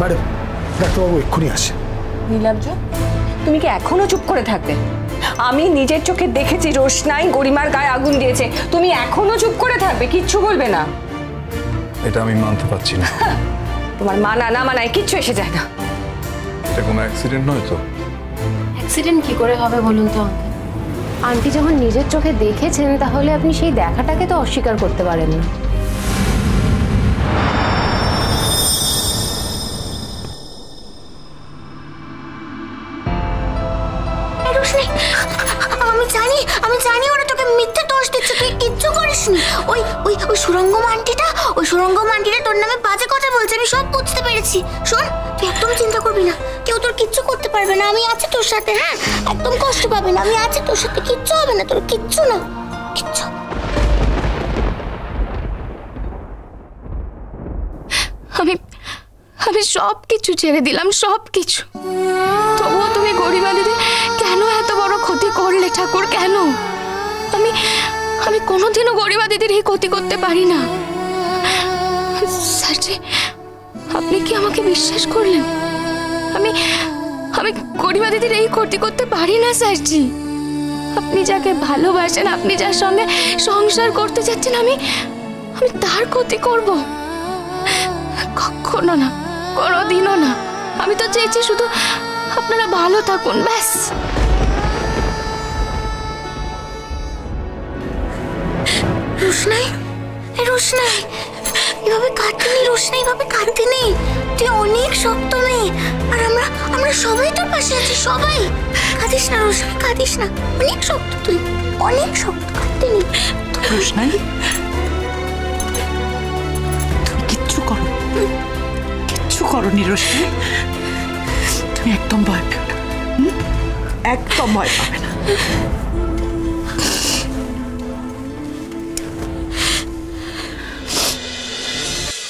Madam, ডাক্তারবাবু এক্ষুনি আসে। নীলাব্জ, তুমি কি এখনো চুপ করে থাকবে? আমি নিজের চোখে দেখেছি রোশনাই গরিমার গায়ে আগুন দিয়েছে, তুমি এখনো চুপ করে থাকবে, কিচ্ছু বলবে না? এটা আমি মানতে পারছি না। তোমার মানা না মানায় কিচ্ছু এসে যায় না। এটা কোনো অ্যাক্সিডেন্ট নয় তো? অ্যাক্সিডেন্ট কি করে হবে বলুন তো আঙ্কেল? আন্টি যখন নিজের চোখে দেখেছেন তাহলে আপনি সেই দেখাটাকে তো অস্বীকার করতে পারেন না। আমি জানি ওরা তোকে মিথ্যে দোষ দিচ্ছে, তুই কিচ্ছু করিসনি। ওই ওই ওই সুরঙ্গম আন্টিটা তোর নামে বাজে কথা বলছে, আমি সব বুঝতে পেরেছি। শোন, তুই একদম চিন্তা করবি না, কেউ তোর কিচ্ছু করতে পারবে না, আমি আছি তোর সাথে। হ্যাঁ, একদম কষ্ট পাবি না, আমি আছি তোর সাথে, কিচ্ছু হবে না তোর, কিচ্ছু না, কিচ্ছু। আমি সব কিছু ছেড়ে দিলাম, সব কিছু। তবুও তুমি গরিমা দিদি কেন এত বড় ক্ষতি করলে ঠাকুর? কেন? আমি কোনোদিনও গরিমা দিদির এই ক্ষতি করতে পারি না। স্যারজি, আপনি কি আমাকে বিশ্বাস করলেন? আমি গরিমা দিদির এই ক্ষতি করতে পারি না স্যারজি। আপনি যাকে ভালোবাসেন, আপনি যার সঙ্গে সংসার করতে চাচ্ছেন, আমি তার ক্ষতি করব? কখনো না, কোনোদিনও না। আমি তো চেয়েছি শুধু আপনারা ভালো থাকুন, ব্যাস। রোশনাই, এভাবে কাঁদতে নেই, তুই অনেক শক্ত মেয়ে, আর আমরা সবাই তোর পাশে আছি, সবাই। কাঁদিস না রোশনাই, কাঁদিস না, অনেক শক্ত তুই, অনেক শক্ত, কাঁদতে নেই। রোশনাই, তুমি কিচ্ছু করনি রোশনাই, তুমি একদম ভয় পেও না, একদম ভয় পাবে না।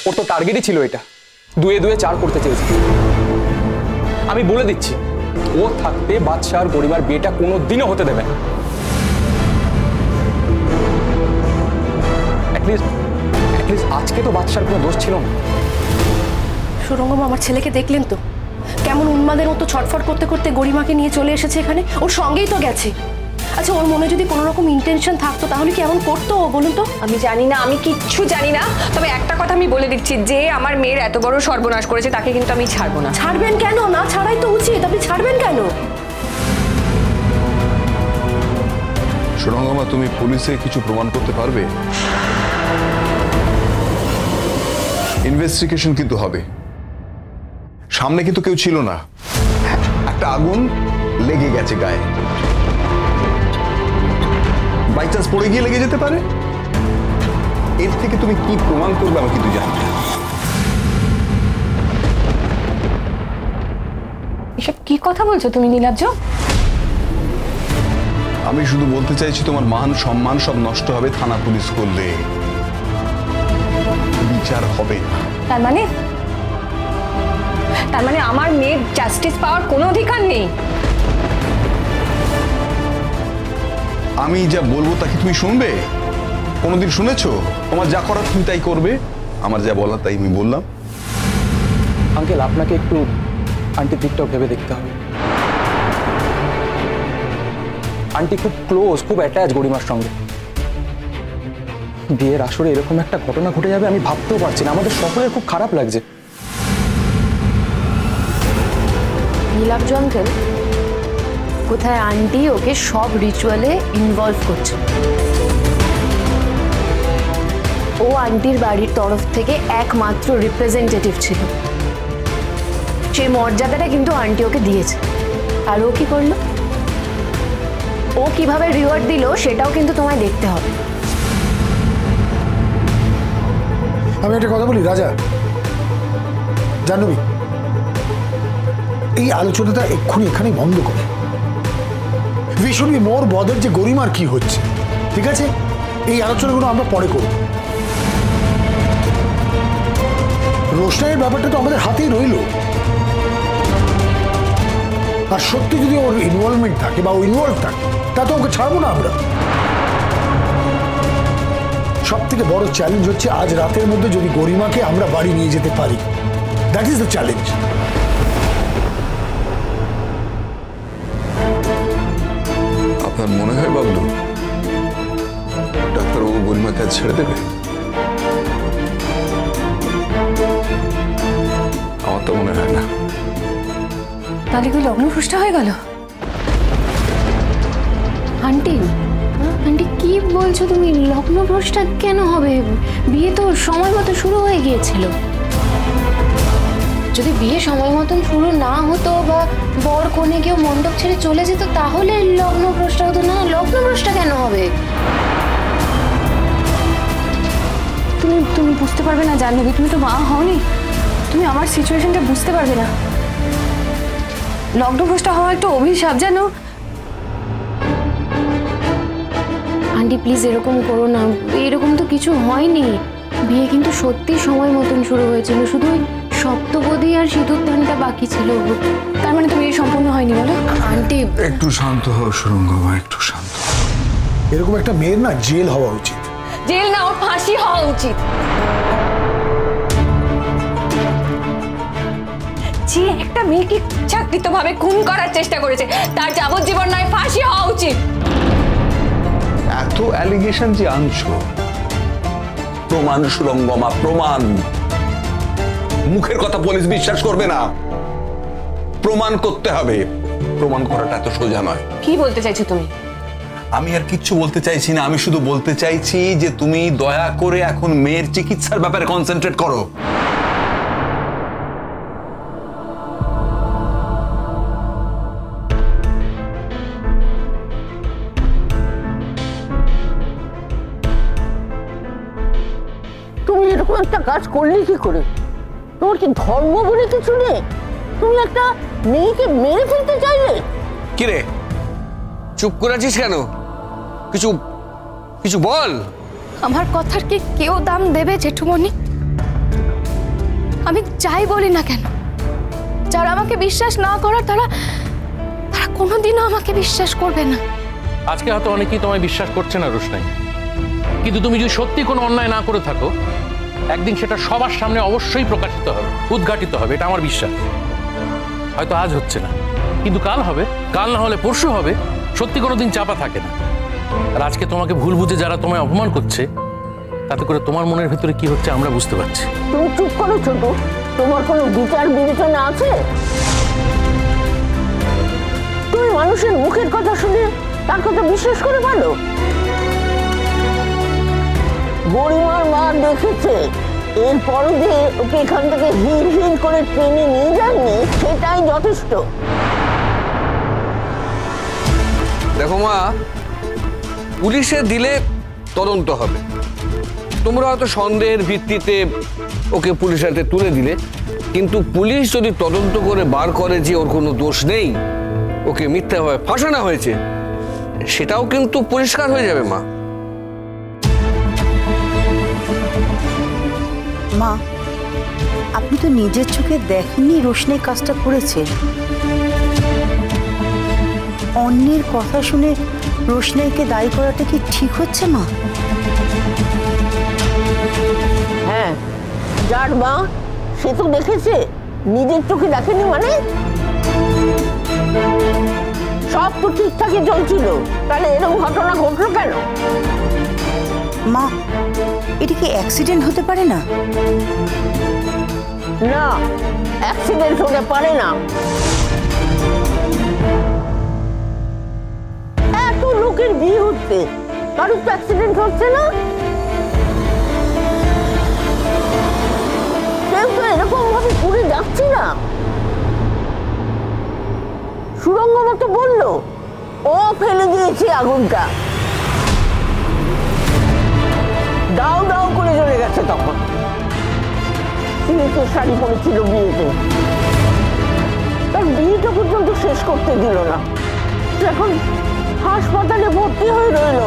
ওর তো টার্গেটই ছিল এটা, 2-2 4 করতে চেয়েছে। আমি বলে দিচ্ছি, ও থাকতে বাদশা আর গরিমার বিয়েটা কোনোদিনও হতে দেবে না। অ্যাটলিস্ট আজকে তো বাদশার কোনো দোষ ছিল না। সুরঙ্গম, আমার ছেলেকে দেখলেন তো কেমন উন্মাদের মতো ছটফট করতে করতে গরিমাকে নিয়ে চলে এসেছে এখানে, ওর সঙ্গেই তো গেছে। আচ্ছা, ওর মনে যদি কোনো রকম ইন্টেনশন থাকতো তাহলে কি এমন করতো বলুন তো? আমি জানি না, আমি কিচ্ছু জানি না, তবে একটা কথা আমি বলে দিচ্ছি, যে আমার মেয়ের এত বড় সর্বনাশ করেছে তাকে কিন্তু আমি ছাড়বো না। ছাড়বেন কেন? না ছাড়াই তো উচিত, আপনি ছাড়বেন কেন? সুরঙ্গমা, তুমি পুলিশে কিছু প্রমাণ করতে পারবে? ইনভেস্টিগেশন কিন্তু হবে, সামনে কিন্তু কেউ ছিল না, একটা আগুন লেগে গেছে গায়ে, বাই চান্স পড়ে গিয়ে লেগে যেতে পারে। এর থেকে তুমি কি প্রমাণ করবে আমি কিন্তু জানি না। এসব কি কথা বলছো তুমি নীলাব্জ? আমি শুধু বলতে চাইছি, তোমার মান সম্মান সব নষ্ট হবে থানা পুলিশ করলে, বিচার হবে না। তার মানে আমার মেয়ের জাস্টিস পাওয়ার কোনো অধিকার নেই? আমি যা বলবো তা কি তুমি শুনবে? কোনোদিন শুনেছো? তোমার যা করার তুমি তাই করবে, আমার যা বলার তাই আমি বললাম। আঙ্কেল, আপনাকে একটু আন্টির দিকটাও ভেবে দেখতে হবে। আন্টি খুব ক্লোজ, খুব অ্যাটাচ গরিমার সঙ্গে। বিয়ের আসরে এরকম একটা ঘটনা ঘটে যাবে আমি ভাবতেও পারছি না, আমাদের সকলের খুব খারাপ লাগছে। নীলাব্জ আঙ্কেল, কোথায় আন্টি ওকে সব রিচুয়ালে ইনভলভ করছে। ও আন্টির বাড়ির তরফ থেকে একমাত্র রিপ্রেজেন্টেটিভ ছিল, সেই মর্যাদাটা কিন্তু আন্টি ওকে দিয়েছে। আর ও কি করলো, ও কিভাবে রিওয়ার্ড দিল সেটাও কিন্তু তোমায় দেখতে হবে। আমি একটা কথা বলি রাজা, জাহ্নবী, এই আলোচনাটা এক্ষুনি এখানেই বন্ধ করে। We should be more bother যে গরিমার কি হচ্ছে, ঠিক আছে? এই আলোচনাগুলো আমরা পরে করব। রোশনাইয়ের ব্যাপারটা তো আমাদের হাতেই রইল, আর সত্যি যদি ওর ইনভলভমেন্ট থাকে বা ও ইনভলভ থাকে তা তো ওকে ছাড়বো না আমরা। সব থেকে বড় চ্যালেঞ্জ হচ্ছে আজ রাতের মধ্যে যদি গরিমাকে আমরা বাড়ি নিয়ে যেতে পারি, দ্যাট ইজ দ্য চ্যালেঞ্জ। আপনার মনে হয় বাবলু ডাক্তারবাবু গরিমাকে আজ ছেড়ে দেবে? আমার তো মনে হয় না। তাহলে কি লগ্নভ্রষ্ট হয়ে গেল? আন্টি আন্টি কি বলছো তুমি? লগ্নভ্রষ্টা কেন হবে? বিয়ে তো সময় মতো শুরু হয়ে গিয়েছিল। যদি বিয়ে সময় মতন শুরু না হতো বা বর কনে কেউ মণ্ডপ ছেড়ে চলে যেত তাহলে লগ্নভ্রষ্টা হতো না। লগ্নভ্রষ্টা কেন হবে? তুমি বুঝতে পারবে না জাহ্নবী, তুমি তো মা হওনি, তুমি আমার সিচুয়েশনটা বুঝতে পারবে না। লগ্নভ্রষ্ট হওয়া একটা অভিশাপ জানো। আন্টি প্লিজ এরকম করো না, এরকম তো কিছু হয়নি। বিয়ে কিন্তু সত্যি সময় মতন শুরু হয়েছিল, শুধু ওই সপ্তপদী আর সিঁদুরদানটা বাকি ছিল। তার মানে তো বিয়ে সম্পূর্ণ হয়নি বলো? আন্টি একটু শান্ত হও সুরঙ্গমা, একটু শান্ত। এরকম একটা মেয়ের না জেল হওয়া উচিত। জেল না, ওর ফাঁসি হওয়া উচিত। যে একটা মেয়েকে ইচ্ছাকৃতভাবে খুন করার চেষ্টা করেছে তার যাবজ্জীবন নয়, ফাঁসি হওয়া উচিত। এত অ্যালিগেশন যে আনছো, প্রমাণ সুরঙ্গমা, প্রমাণ। মুখের কথা পুলিশ বিশ্বাস করবে না, প্রমাণ করতে হবে। প্রমাণ করাটা এত সোজা নয়। কি বলতে চাইছো তুমি? আমি আর কিচ্ছু বলতে চাইছি না, আমি শুধু বলতে চাইছি যে তুমি দয়া করে এখন মেয়ের চিকিৎসার ব্যাপারে কনসেন্ট্রেট করো। তুমি এরকম একটা কাজ করলে কি করে? তোমার কি ধর্ম বলে কিছু নেই? তুমি একটা মেয়েকে মেরে ফেলতে চাইলে? কিরে চুপ করে আছিস কেন? কিছু কিছু বল। আমার কথার কি কেউ দাম দেবে জেঠুমণি? আমি যাই বলি না কেন, যারা আমাকে বিশ্বাস না করার তারা কোনোদিনও আমাকে বিশ্বাস করবে না। আজকে হয়তো অনেকেই তোমায় বিশ্বাস করছে না রোশনাই, কিন্তু তুমি যদি সত্যি কোনো অন্যায় না করে থাকো একদিন সেটা সবার সামনে অবশ্যই প্রকাশিত হবে, উদ্ঘাটিত হবে, এটা আমার বিশ্বাস। হয়তো আজ হচ্ছে না, কিন্তু কাল হবে, কাল না হলে পরশু হবে। সত্যি কোনোদিন চাপা থাকে না। আর আজকে তোমাকে ভুল বুঝে যারা তোমায় অপমান করছে, তাতে করে তোমার মনের ভেতরে কি হচ্ছে আমরা বুঝতে পারছি। তুমি চুপ করো ছোট, তোমার কোনো বিচার বিবেচনা আছে? তুমি মানুষের মুখের কথা শুনে তার কথা বিশ্বাস করে ভালো? গরিমার মা দেখেছে, এরপরও যে ওকে এখান থেকে হিল হিল করে ট্রেনে নিয়ে যায়নি সেটাই যথেষ্ট। দেখো মা, পুলিশে দিলে তদন্ত হবে। তোমরা হয়তো সন্দেহের ভিত্তিতে ওকে পুলিশের হাতে তুলে দিলে, কিন্তু পুলিশ যদি তদন্ত করে বার করে যে ওর কোনো দোষ নেই, ওকে মিথ্যাভাবে ফাঁসানো হয়েছে, সেটাও কিন্তু পরিষ্কার হয়ে যাবে মা। মা, আপনি তো নিজের চোখে দেখেননি রোশনাই কাজটা করেছে। অন্যের কথা শুনে রোশনাইকে দায়ী করাটা কি ঠিক হচ্ছে মা? হ্যাঁ, যার মা সে তো দেখেছে, নিজের চোখে দেখেনি মানে? সব তো ঠিকঠাকই চলছিল, তাহলে এরকম ঘটনা ঘটলো কেন? মা, এটা কি অ্যাক্সিডেন্ট হতে পারে না? না, অ্যাক্সিডেন্ট হতে পারে না। এত লোকের বিয়ে হচ্ছে, কারোর তো অ্যাক্সিডেন্ট হচ্ছে না। কেউ তো এরকম ভাবে পুড়ে যাচ্ছে না। সুরঙ্গমা তো বললো ও ফেলে দিয়েছে আগুনটা, দাও দাও করে জ্বলে গেছে। তখন সিল্কের শাড়ি পরেছিল বিয়েতে, তার বিয়েটা পর্যন্ত শেষ করতে দিল না। এখন হাসপাতালে ভর্তি হয়ে রইল।